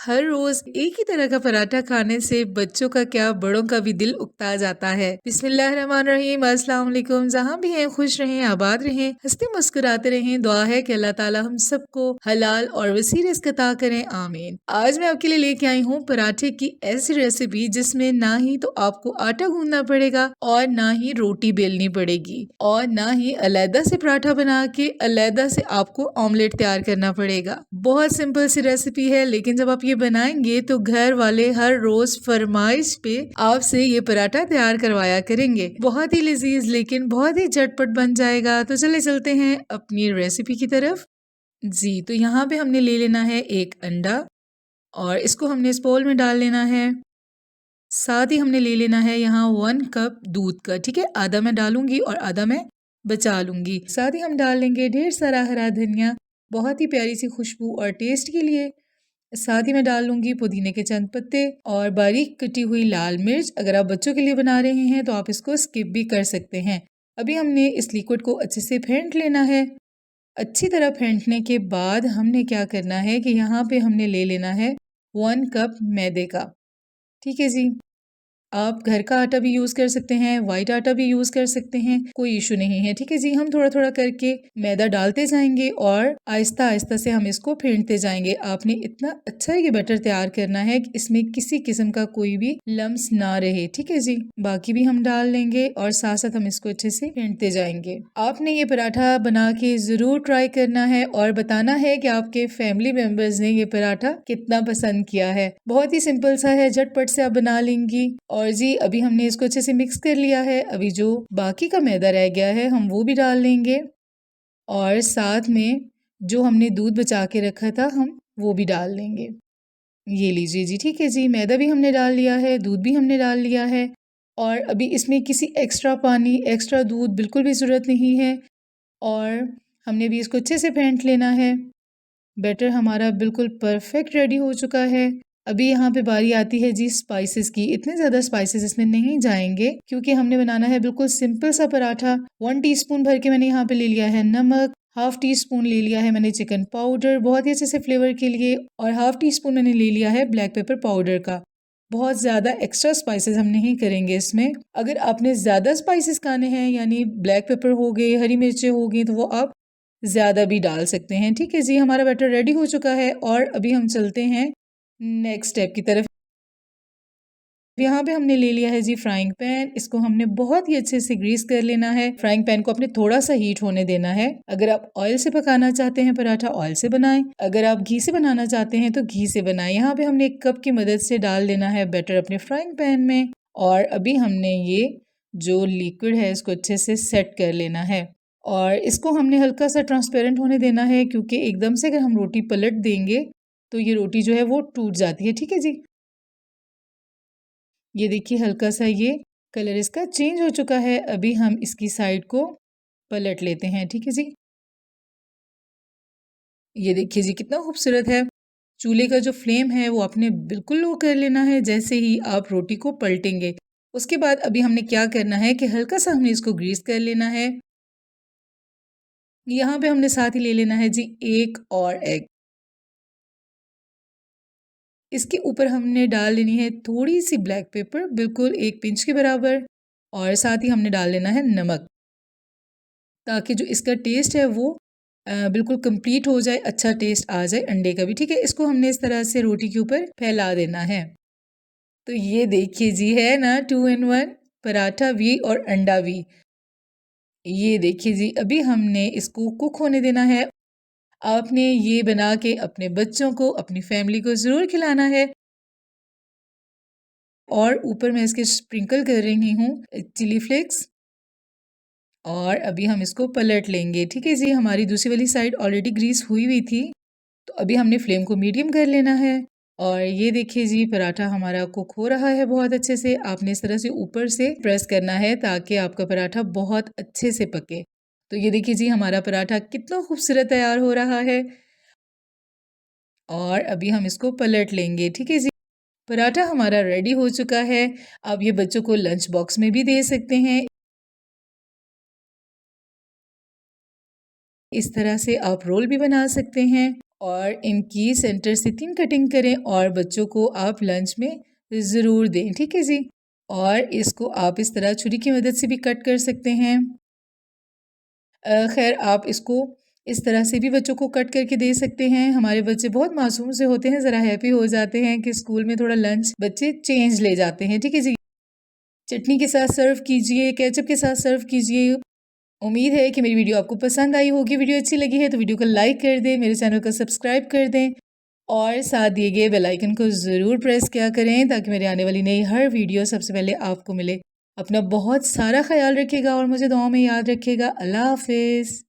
हर रोज एक ही तरह का पराठा खाने से बच्चों का क्या बड़ों का भी दिल उकता जाता है। बिस्मिल्लाहिर्रहमानिर्रहीम, अस्सलाम वालेकुम। जहाँ भी हैं खुश रहें, आबाद रहें, हंसते मुस्कुराते रहें। दुआ है कि अल्लाह ताला हम सबको हलाल और वसी रिज़्क अता करें, आमीन। आज मैं आपके लिए लेके आई हूँ पराठे की ऐसी रेसिपी जिसमें ना ही तो आपको आटा गूंदना पड़ेगा और ना ही रोटी बेलनी पड़ेगी और ना ही अलहदा से पराठा बना के अलहदा से आपको ऑमलेट तैयार करना पड़ेगा। बहुत सिंपल सी रेसिपी है, लेकिन जब आप ये बनाएंगे तो घर वाले हर रोज फरमाइश पे आपसे ये पराठा तैयार करवाया करेंगे। बहुत ही लजीज लेकिन बहुत ही झटपट बन जाएगा। तो चले चलते हैं अपनी रेसिपी की तरफ। जी, तो यहाँ पे हमने ले लेना है एक अंडा और इसको हमने इस बोल में डाल लेना है। साथ ही हमने ले लेना है यहाँ 1 कप दूध का, ठीक है। आधा मैं डालूंगी और आधा मैं बचा लूंगी। साथ ही हम डाल लेंगे ढेर सारा हरा धनिया, बहुत ही प्यारी सी खुशबू और टेस्ट के लिए। साथ ही मैं डाल लूंगी पुदीने के चंद पत्ते और बारीक कटी हुई लाल मिर्च। अगर आप बच्चों के लिए बना रहे हैं तो आप इसको स्किप भी कर सकते हैं। अभी हमने इस लिक्विड को अच्छे से फेंट लेना है। अच्छी तरह फेंटने के बाद हमने क्या करना है कि यहाँ पे हमने ले लेना है 1 कप मैदे का, ठीक है जी। आप घर का आटा भी यूज़ कर सकते हैं, वाइट आटा भी यूज़ कर सकते हैं, कोई इशू नहीं है, ठीक है जी। हम थोड़ा थोड़ा करके मैदा डालते जाएंगे और आहिस्ता आहिस्ता से हम इसको फेंटते जाएंगे। आपने इतना अच्छा ये बैटर तैयार करना है कि इसमें किसी किस्म का कोई भी लम्स ना रहे, ठीक है जी। बाकी भी हम डाल लेंगे और साथ साथ हम इसको अच्छे से फेंटते जाएंगे। आपने ये पराठा बना के ज़रूर ट्राई करना है और बताना है कि आपके फैमिली मेम्बर्स ने ये पराठा कितना पसंद किया है। बहुत ही सिंपल सा है, झटपट से आप बना लेंगी। और जी, अभी हमने इसको अच्छे से मिक्स कर लिया है। अभी जो बाकी का मैदा रह गया है हम वो भी डाल लेंगे और साथ में जो हमने दूध बचा के रखा था हम वो भी डाल लेंगे। ये लीजिए जी, ठीक है जी। मैदा भी हमने डाल लिया है, दूध भी हमने डाल लिया है और अभी इसमें किसी एक्स्ट्रा पानी, एक्स्ट्रा दूध बिल्कुल भी ज़रूरत नहीं है। और हमने भी इसको अच्छे से फेंट लेना है। बैटर हमारा बिल्कुल परफेक्ट रेडी हो चुका है। अभी यहाँ पे बारी आती है जी स्पाइसेस की। इतने ज़्यादा स्पाइसेस इसमें नहीं जाएंगे क्योंकि हमने बनाना है बिल्कुल सिंपल सा पराठा। 1 टीस्पून भर के मैंने यहाँ पे ले लिया है नमक, ½ टीस्पून ले लिया है मैंने चिकन पाउडर बहुत ही अच्छे से फ्लेवर के लिए, और ½ टीस्पून मैंने ले लिया है ब्लैक पेपर पाउडर का। बहुत ज़्यादा एक्स्ट्रा स्पाइसेस हम नहीं करेंगे इसमें। अगर आपने ज़्यादा स्पाइसेस खाने हैं यानी ब्लैक पेपर हो गए, हरी मिर्चें हो गई, तो वो आप ज़्यादा भी डाल सकते हैं, ठीक है जी। हमारा बैटर रेडी हो चुका है और अभी हम चलते हैं नेक्स्ट स्टेप की तरफ। यहाँ पे हमने ले लिया है जी फ्राइंग पैन। इसको हमने बहुत ही अच्छे से ग्रीस कर लेना है। फ्राइंग पैन को अपने थोड़ा सा हीट होने देना है। अगर आप ऑयल से पकाना चाहते हैं पराठा, ऑयल से बनाएं। अगर आप घी से बनाना चाहते हैं तो घी से बनाएं। यहाँ पे हमने 1 कप की मदद से डाल देना है बैटर अपने फ्राइंग पैन में और अभी हमने ये जो लिक्विड है इसको अच्छे से सेट कर लेना है और इसको हमने हल्का सा ट्रांसपेरेंट होने देना है क्योंकि एकदम से अगर हम रोटी पलट देंगे तो ये रोटी जो है वो टूट जाती है, ठीक है जी। ये देखिए हल्का सा ये कलर इसका चेंज हो चुका है। अभी हम इसकी साइड को पलट लेते हैं, ठीक है जी। ये देखिए जी कितना खूबसूरत है। चूल्हे का जो फ्लेम है वो आपने बिल्कुल लो कर लेना है जैसे ही आप रोटी को पलटेंगे। उसके बाद अभी हमने क्या करना है कि हल्का सा हमने इसको ग्रीस कर लेना है। यहाँ पे हमने साथ ही ले लेना है जी 1 और एग। इसके ऊपर हमने डाल लेनी है थोड़ी सी ब्लैक पेपर, बिल्कुल 1 पिंच के बराबर, और साथ ही हमने डाल लेना है नमक ताकि जो इसका टेस्ट है वो बिल्कुल कंप्लीट हो जाए, अच्छा टेस्ट आ जाए अंडे का भी, ठीक है। इसको हमने इस तरह से रोटी के ऊपर फैला देना है। तो ये देखिए जी है ना 2 in 1 पराठा भी और अंडा भी। ये देखिए जी अभी हमने इसको कुक होने देना है। आपने ये बना के अपने बच्चों को, अपनी फैमिली को ज़रूर खिलाना है। और ऊपर मैं इसके स्प्रिंकल कर रही हूँ चिली फ्लेक्स और अभी हम इसको पलट लेंगे, ठीक है जी। हमारी दूसरी वाली साइड ऑलरेडी ग्रीस हुई हुई थी तो अभी हमने फ्लेम को मीडियम कर लेना है। और ये देखिए जी पराठा हमारा कुक हो रहा है बहुत अच्छे से। आपने इस तरह से ऊपर से प्रेस करना है ताकि आपका पराठा बहुत अच्छे से पके। तो ये देखिए जी हमारा पराठा कितना खूबसूरत तैयार हो रहा है और अभी हम इसको पलट लेंगे, ठीक है जी। पराठा हमारा रेडी हो चुका है। आप ये बच्चों को लंच बॉक्स में भी दे सकते हैं। इस तरह से आप रोल भी बना सकते हैं और इनकी सेंटर से 3 कटिंग करें और बच्चों को आप लंच में ज़रूर दें, ठीक है जी। और इसको आप इस तरह छुरी की मदद से भी कट कर सकते हैं। खैर आप इसको इस तरह से भी बच्चों को कट करके दे सकते हैं। हमारे बच्चे बहुत मासूम से होते हैं, ज़रा हैप्पी हो जाते हैं कि स्कूल में थोड़ा लंच बच्चे चेंज ले जाते हैं, ठीक है जी। चटनी के साथ सर्व कीजिए, केचप के साथ सर्व कीजिए। उम्मीद है कि मेरी वीडियो आपको पसंद आई होगी। वीडियो अच्छी लगी है तो वीडियो को लाइक कर दें, मेरे चैनल को सब्सक्राइब कर दें और साथ दिए गए बेल आइकन को ज़रूर प्रेस किया करें ताकि मेरी आने वाली नई हर वीडियो सबसे पहले आपको मिले। अपना बहुत सारा ख्याल रखिएगा और मुझे दुआओं में याद रखिएगा। अल्लाह हाफ़िज़।